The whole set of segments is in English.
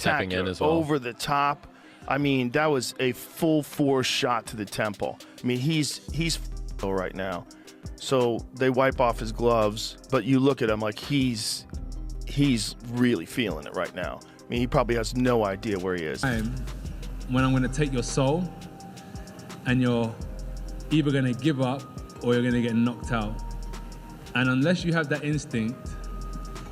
stepping in as well. Over the top. I mean, that was a full force shot to the temple. I mean, he's right now. So they wipe off his gloves, but you look at him like he's really feeling it right now. I mean, he probably has no idea where he is. When I'm going to take your soul, and you're either going to give up or you're going to get knocked out. And unless you have that instinct,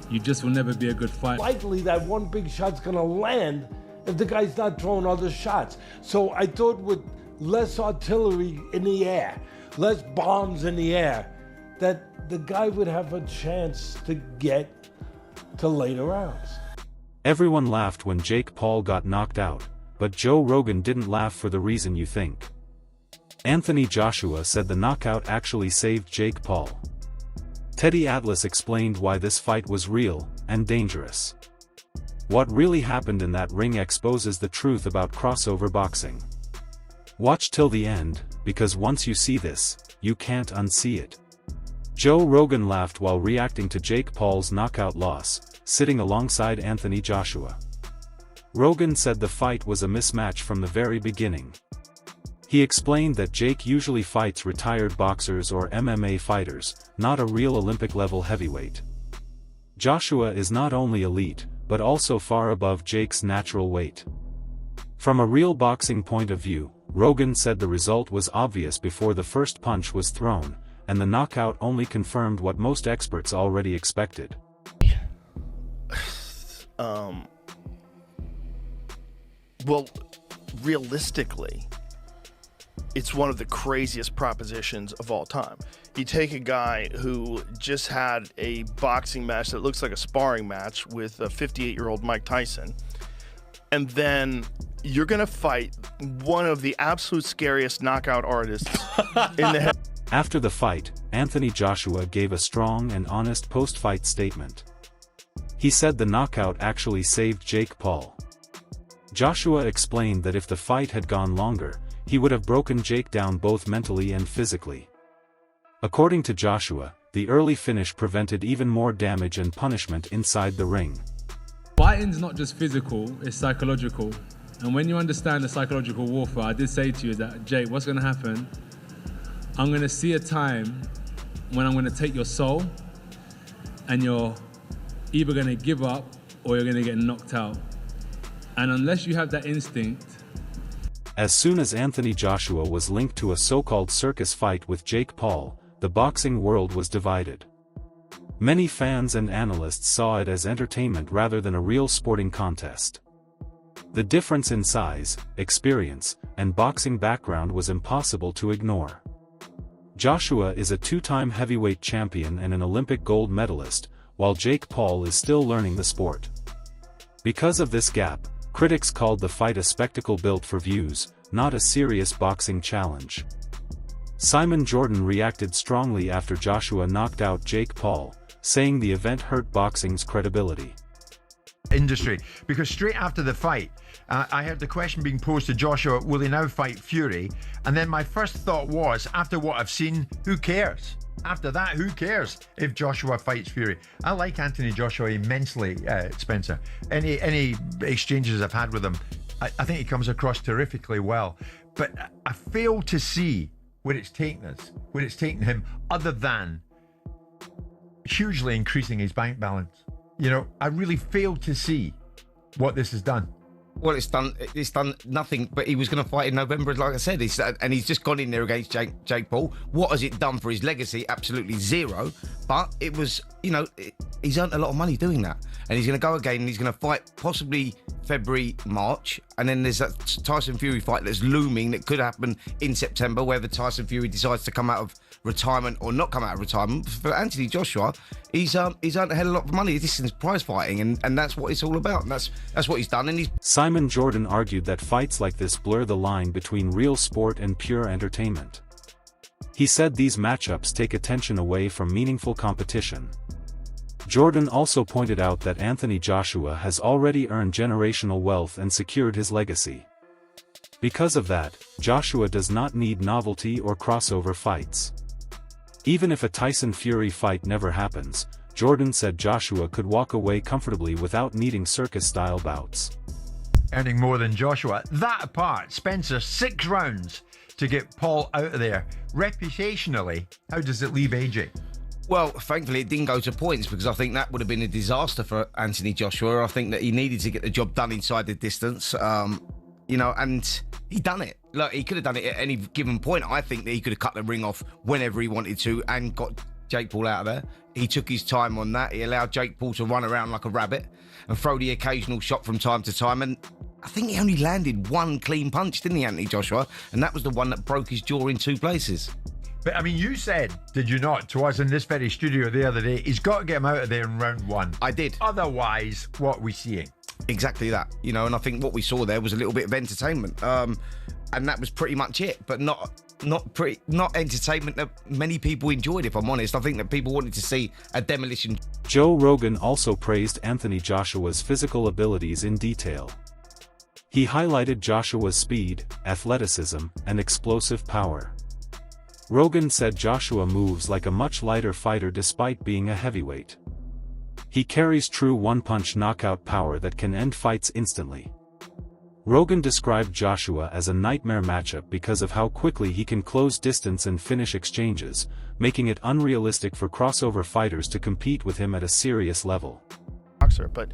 you just will never be a good fighter. Likely that one big shot's going to land if the guy's not throwing other shots. So I thought with less artillery in the air, less bombs in the air, that the guy would have a chance to get to later rounds. Everyone laughed when Jake Paul got knocked out, but Joe Rogan didn't laugh for the reason you think. Anthony Joshua said the knockout actually saved Jake Paul. Teddy Atlas explained why this fight was real and dangerous. What really happened in that ring exposes the truth about crossover boxing. Watch till the end, because once you see this, you can't unsee it. Joe Rogan laughed while reacting to Jake Paul's knockout loss, sitting alongside Anthony Joshua. Rogan said the fight was a mismatch from the very beginning. He explained that Jake usually fights retired boxers or MMA fighters, not a real Olympic-level heavyweight. Joshua is not only elite, but also far above Jake's natural weight. From a real boxing point of view, Rogan said the result was obvious before the first punch was thrown, and the knockout only confirmed what most experts already expected. Well, realistically, it's one of the craziest propositions of all time. You take a guy who just had a boxing match that looks like a sparring match with a 58-year-old Mike Tyson, and then you're going to fight one of the absolute scariest knockout artists in the head. After the fight, Anthony Joshua gave a strong and honest post-fight statement. He said the knockout actually saved Jake Paul. Joshua explained that if the fight had gone longer, he would have broken Jake down both mentally and physically. According to Joshua, the early finish prevented even more damage and punishment inside the ring. Fighting's not just physical, it's psychological. And when you understand the psychological warfare, I did say to you that, Jake, what's going to happen? I'm going to see a time when I'm going to take your soul, and you're either going to give up or you're going to get knocked out. And unless you have that instinct... As soon as Anthony Joshua was linked to a so-called circus fight with Jake Paul, the boxing world was divided. Many fans and analysts saw it as entertainment rather than a real sporting contest. The difference in size, experience, and boxing background was impossible to ignore. Joshua is a two-time heavyweight champion and an Olympic gold medalist, while Jake Paul is still learning the sport. Because of this gap, critics called the fight a spectacle built for views, not a serious boxing challenge. Simon Jordan reacted strongly after Joshua knocked out Jake Paul, saying the event hurt boxing's credibility. Industry, because straight after the fight, I heard the question being posed to Joshua, will he now fight Fury? And then my first thought was, after what I've seen, who cares? After that, who cares if Joshua fights Fury? I like Anthony Joshua immensely, Spencer. Any exchanges I've had with him, I think he comes across terrifically well. But I fail to see where it's taken us, where it's taken him, other than hugely increasing his bank balance. You know, I really fail to see what this has done. Well, it's done nothing, but he was going to fight in November, like I said, and he's just gone in there against Jake Paul. What has it done for his legacy? Absolutely zero. But it was, you know, he's earned a lot of money doing that. And he's going to go again, and he's going to fight possibly February, March. And then there's that Tyson Fury fight that's looming that could happen in September, whether Tyson Fury decides to come out of retirement or not come out of retirement. For Anthony Joshua, he's earned a hell of a lot of money. This is prize fighting, and that's what it's all about. And that's what he's done. And Simon Jordan argued that fights like this blur the line between real sport and pure entertainment. He said these matchups take attention away from meaningful competition. Jordan also pointed out that Anthony Joshua has already earned generational wealth and secured his legacy. Because of that, Joshua does not need novelty or crossover fights. Even if a Tyson Fury fight never happens, Jordan said Joshua could walk away comfortably without needing circus-style bouts. earning more than Joshua. That apart, Spencer, 6 rounds to get Paul out of there. Reputationally, how does it leave AJ? Well, thankfully, it didn't go to points because I think that would have been a disaster for Anthony Joshua. I think that he needed to get the job done inside the distance, and he done it. Look, he could have done it at any given point. I think that he could have cut the ring off whenever he wanted to and got Jake Paul out of there. He took his time on that. He allowed Jake Paul to run around like a rabbit and throw the occasional shot from time to time. And I think he only landed one clean punch, didn't he, Anthony Joshua? And that was the one that broke his jaw in 2 places. But, I mean, you said, did you not, to us in this very studio the other day, he's got to get him out of there in round 1. I did. Otherwise, what are we seeing? Exactly that. And I think what we saw there was a little bit of entertainment. And that was pretty much it. But not entertainment that many people enjoyed, if I'm honest. I think that people wanted to see a demolition. Joe Rogan also praised Anthony Joshua's physical abilities in detail. He highlighted Joshua's speed, athleticism, and explosive power. Rogan said Joshua moves like a much lighter fighter despite being a heavyweight. He carries true one-punch knockout power that can end fights instantly. Rogan described Joshua as a nightmare matchup because of how quickly he can close distance and finish exchanges, making it unrealistic for crossover fighters to compete with him at a serious level. But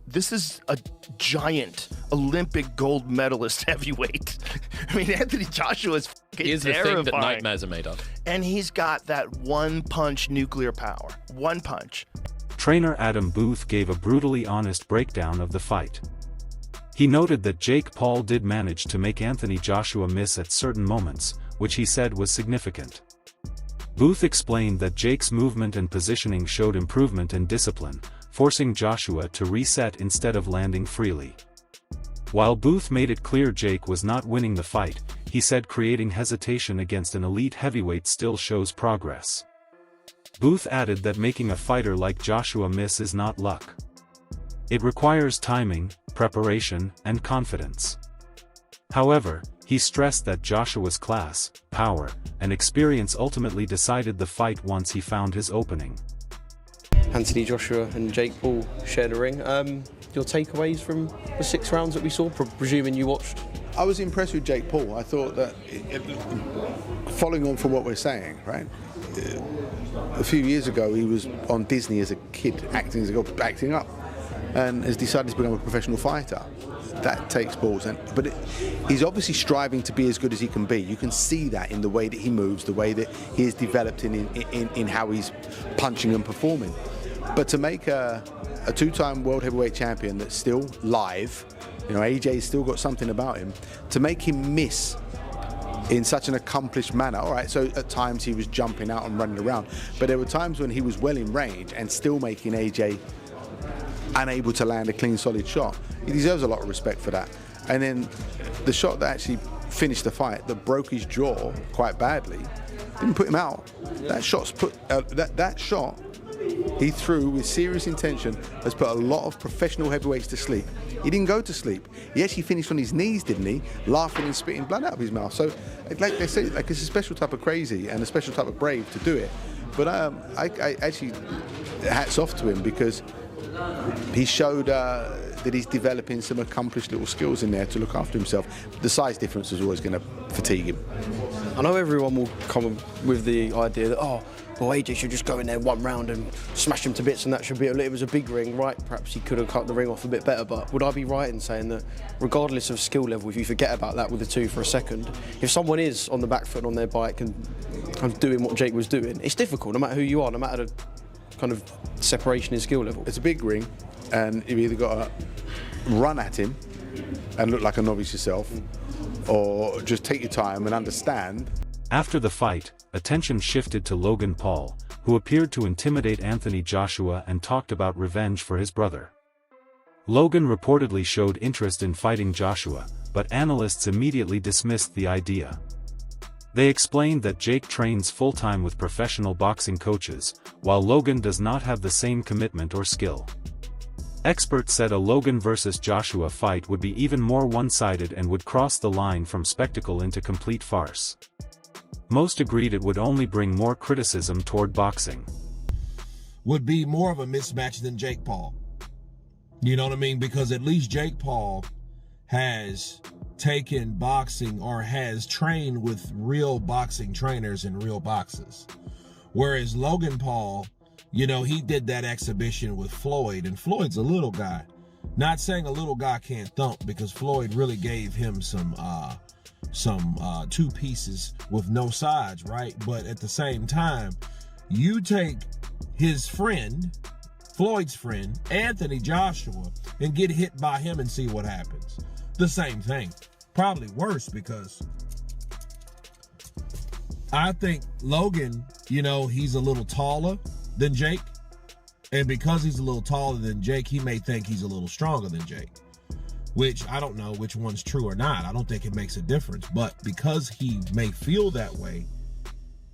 this is a giant Olympic gold medalist heavyweight. I mean, Anthony Joshua is Here's the terrifying. thing that nightmares are made of. And he's got that one-punch nuclear power. One punch. Trainer Adam Booth gave a brutally honest breakdown of the fight. He noted that Jake Paul did manage to make Anthony Joshua miss at certain moments, which he said was significant. Booth explained that Jake's movement and positioning showed improvement and discipline, forcing Joshua to reset instead of landing freely. While Booth made it clear Jake was not winning the fight, he said creating hesitation against an elite heavyweight still shows progress. Booth added that making a fighter like Joshua miss is not luck. It requires timing, preparation, and confidence. However, he stressed that Joshua's class, power, and experience ultimately decided the fight once he found his opening. Anthony Joshua and Jake Paul shared a ring. Your takeaways from the 6 rounds that we saw, presuming you watched? I was impressed with Jake Paul. I thought that, following on from what we're saying, right? A few years ago, he was on Disney as a kid, acting up, and has decided to become a professional fighter. That takes balls, but he's obviously striving to be as good as he can be. You can see that in the way that he moves, the way that he is developed in how he's punching and performing. But to make a 2-time world heavyweight champion that's still live, AJ's still got something about him, to make him miss in such an accomplished manner. All right, so at times he was jumping out and running around, but there were times when he was well in range and still making AJ unable to land a clean, solid shot. He deserves a lot of respect for that. And then the shot that actually finished the fight, that broke his jaw quite badly, didn't put him out. That shot's that shot he threw with serious intention has put a lot of professional heavyweights to sleep. He didn't go to sleep. He actually finished on his knees, didn't he? Laughing and spitting blood out of his mouth. So, like they say, it's a special type of crazy and a special type of brave to do it. But I actually, hats off to him, because he showed that he's developing some accomplished little skills in there to look after himself. The size difference is always going to fatigue him. I know everyone will come with the idea that, AJ should just go in there 1 round and smash him to bits, and that should be it was a big ring, right? Perhaps he could have cut the ring off a bit better, but would I be right in saying that regardless of skill level, if you forget about that with the 2 for a second, if someone is on the back foot on their bike and kind of doing what Jake was doing, it's difficult no matter who you are, no matter the kind of separation in skill level. It's a big ring, and you've either got to run at him and look like a novice yourself, or just take your time and understand. After the fight, attention shifted to Logan Paul, who appeared to intimidate Anthony Joshua and talked about revenge for his brother. Logan reportedly showed interest in fighting Joshua, but analysts immediately dismissed the idea. They explained that Jake trains full-time with professional boxing coaches, while Logan does not have the same commitment or skill. Experts said a Logan versus Joshua fight would be even more one-sided and would cross the line from spectacle into complete farce. Most agreed it would only bring more criticism toward boxing. Would be more of a mismatch than Jake Paul. You know what I mean? Because at least Jake Paul has taken boxing or has trained with real boxing trainers in real boxes. Whereas Logan Paul, he did that exhibition with Floyd, and Floyd's a little guy. Not saying a little guy can't thump, because Floyd really gave him some two pieces with no sides, right? But at the same time, you take his friend, Floyd's friend, Anthony Joshua, and get hit by him and see what happens. The same thing. Probably worse, because I think Logan, he's a little taller than Jake. And because he's a little taller than Jake, he may think he's a little stronger than Jake. Which I don't know which one's true or not. I don't think it makes a difference. But because he may feel that way,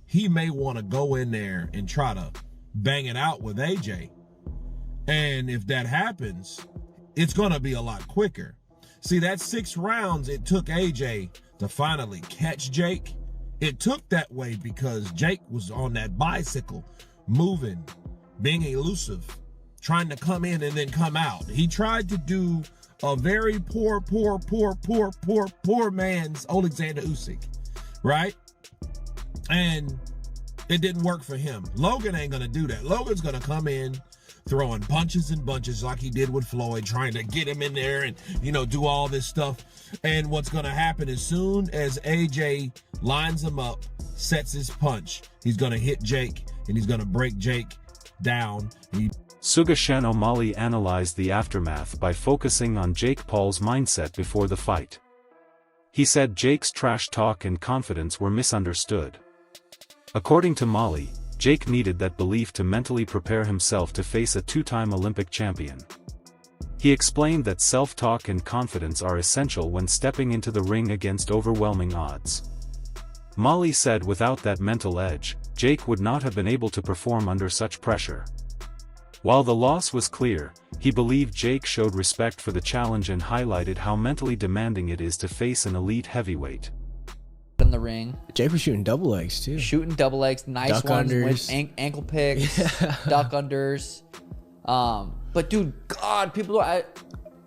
he may want to go in there and try to bang it out with AJ. And if that happens, it's going to be a lot quicker. See, that 6 rounds it took AJ to finally catch Jake. It took that way because Jake was on that bicycle, moving, being elusive, trying to come in and then come out. He tried to do a very poor man's Alexander Usyk, right? And it didn't work for him. Logan ain't gonna do that. Logan's gonna come in throwing punches and bunches like he did with Floyd, trying to get him in there and, do all this stuff. And what's gonna happen, as soon as AJ lines him up, sets his punch, he's gonna hit Jake and he's gonna break Jake down. Sugashan O'Malley analyzed the aftermath by focusing on Jake Paul's mindset before the fight. He said Jake's trash talk and confidence were misunderstood. According to Molly, Jake needed that belief to mentally prepare himself to face a 2-time Olympic champion. He explained that self-talk and confidence are essential when stepping into the ring against overwhelming odds. Molly said without that mental edge, Jake would not have been able to perform under such pressure. While the loss was clear, he believed Jake showed respect for the challenge and highlighted how mentally demanding it is to face an elite heavyweight. In the ring, Jake was shooting double legs too. Nice duck ones unders. with ankle picks, duck unders. But dude, God,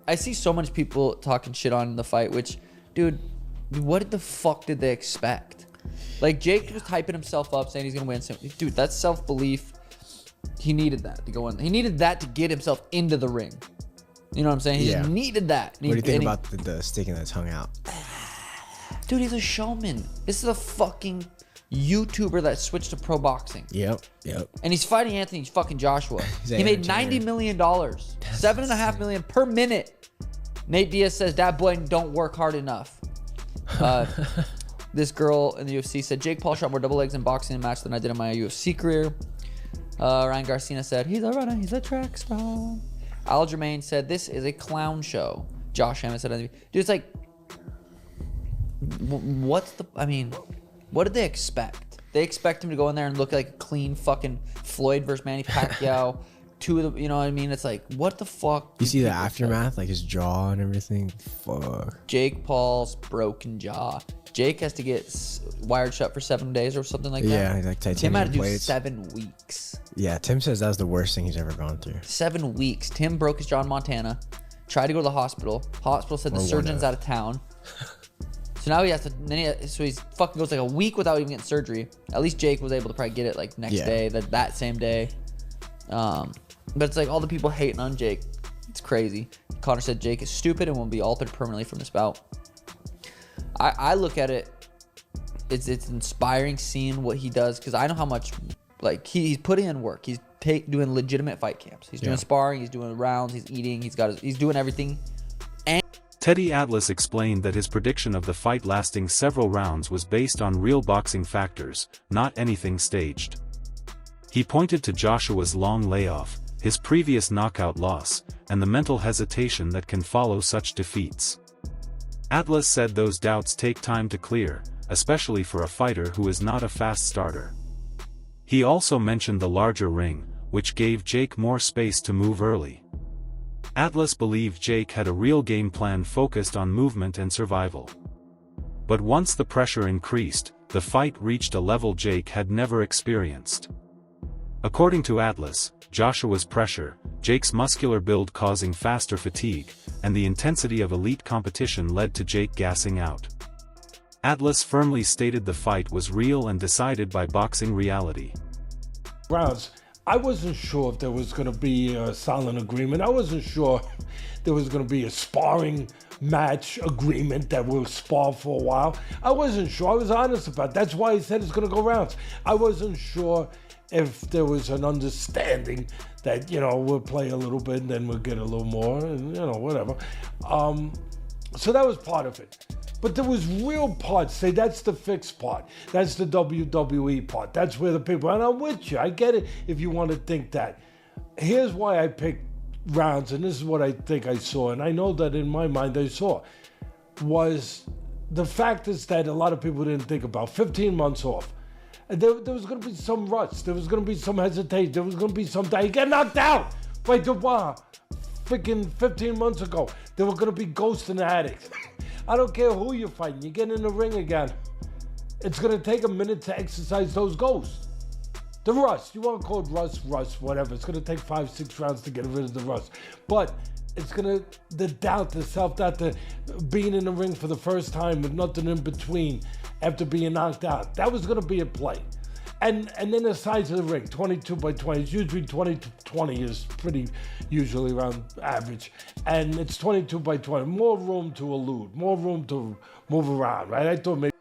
I see so much people talking shit on the fight. Which, dude, what the fuck did they expect? Like, Jake was hyping himself up, saying he's gonna win. Dude, that's self-belief. He needed that to go in. He needed that to get himself into the ring. You know what I'm saying? He just needed that. What do you think about the sticking the tongue out? Dude, he's a showman. This is a fucking YouTuber that switched to pro boxing. Yep. And he's fighting Anthony fucking Joshua. He made $90 million. $7.5 million per minute. Nate Diaz says that boy don't work hard enough. This girl in the UFC said Jake Paul shot more double legs in boxing in a match than I did in my UFC career. Ryan Garcia said he's a runner, he's a track star. Al Germain said this is a clown show. Josh Hammond said, dude, it's like, what did they expect? They expect him to go in there and look like a clean fucking Floyd versus Manny Pacquiao. Two of the, you know what I mean? It's like, what the fuck? You see the aftermath, like his jaw and everything? Fuck. Jake Paul's broken jaw. Jake has to get wired shut for 7 days or something like that. Yeah, like titanium Tim had to do plates. 7 weeks. Yeah, Tim says that was the worst thing he's ever gone through. 7 weeks. Tim broke his jaw in Montana. Tried to go to the hospital. Hospital said the surgeon's out of town. So now he has to. So he's fucking goes like a week without even getting surgery. At least Jake was able to probably get it like next day, that same day. But it's like all the people hating on Jake. It's crazy. Connor said Jake is stupid and will be altered permanently from this bout. I look at it. It's inspiring seeing what he does, because I know how much like he's putting in work. He's doing legitimate fight camps. He's doing sparring. He's doing rounds. He's eating. He's doing everything. Teddy Atlas explained that his prediction of the fight lasting several rounds was based on real boxing factors, not anything staged. He pointed to Joshua's long layoff, his previous knockout loss, and the mental hesitation that can follow such defeats. Atlas said those doubts take time to clear, especially for a fighter who is not a fast starter. He also mentioned the larger ring, which gave Jake more space to move early. Atlas believed Jake had a real game plan focused on movement and survival. But once the pressure increased, the fight reached a level Jake had never experienced. According to Atlas, Joshua's pressure, Jake's muscular build causing faster fatigue, and the intensity of elite competition led to Jake gassing out. Atlas firmly stated the fight was real and decided by boxing reality. Rounds. I wasn't sure if there was going to be a silent agreement. I wasn't sure there was going to be a sparring match agreement that we'll spar for a while. I wasn't sure. I was honest about it. That's why I said it's going to go rounds. I wasn't sure if there was an understanding that, we'll play a little bit and then we'll get a little more and, whatever. So that was part of it. But there was real parts. Say, that's the fixed part. That's the WWE part. That's where the people, and I'm with you. I get it if you want to think that. Here's why I picked rounds, and this is what I think I saw, and I know that in my mind I saw, was the fact is that a lot of people didn't think about. 15 months off. And there was going to be some rust. There was going to be some hesitation. There was going to be some time. You get knocked out by Dubois. Freaking 15 months ago. There were going to be ghosts and addicts. I don't care who you're fighting. You get in the ring again. It's going to take a minute to exercise those ghosts. The rust. You want to call it rust, whatever. It's going to take 5-6 rounds to get rid of the rust. But it's going to, the doubt, the self-doubt, the being in the ring for the first time with nothing in between after being knocked out. That was going to be a play. And then the size of the ring, 22 by 20. It's usually 20 to 20 is pretty usually around average. And it's 22 by 20. More room to elude, more room to move around, right? I thought maybe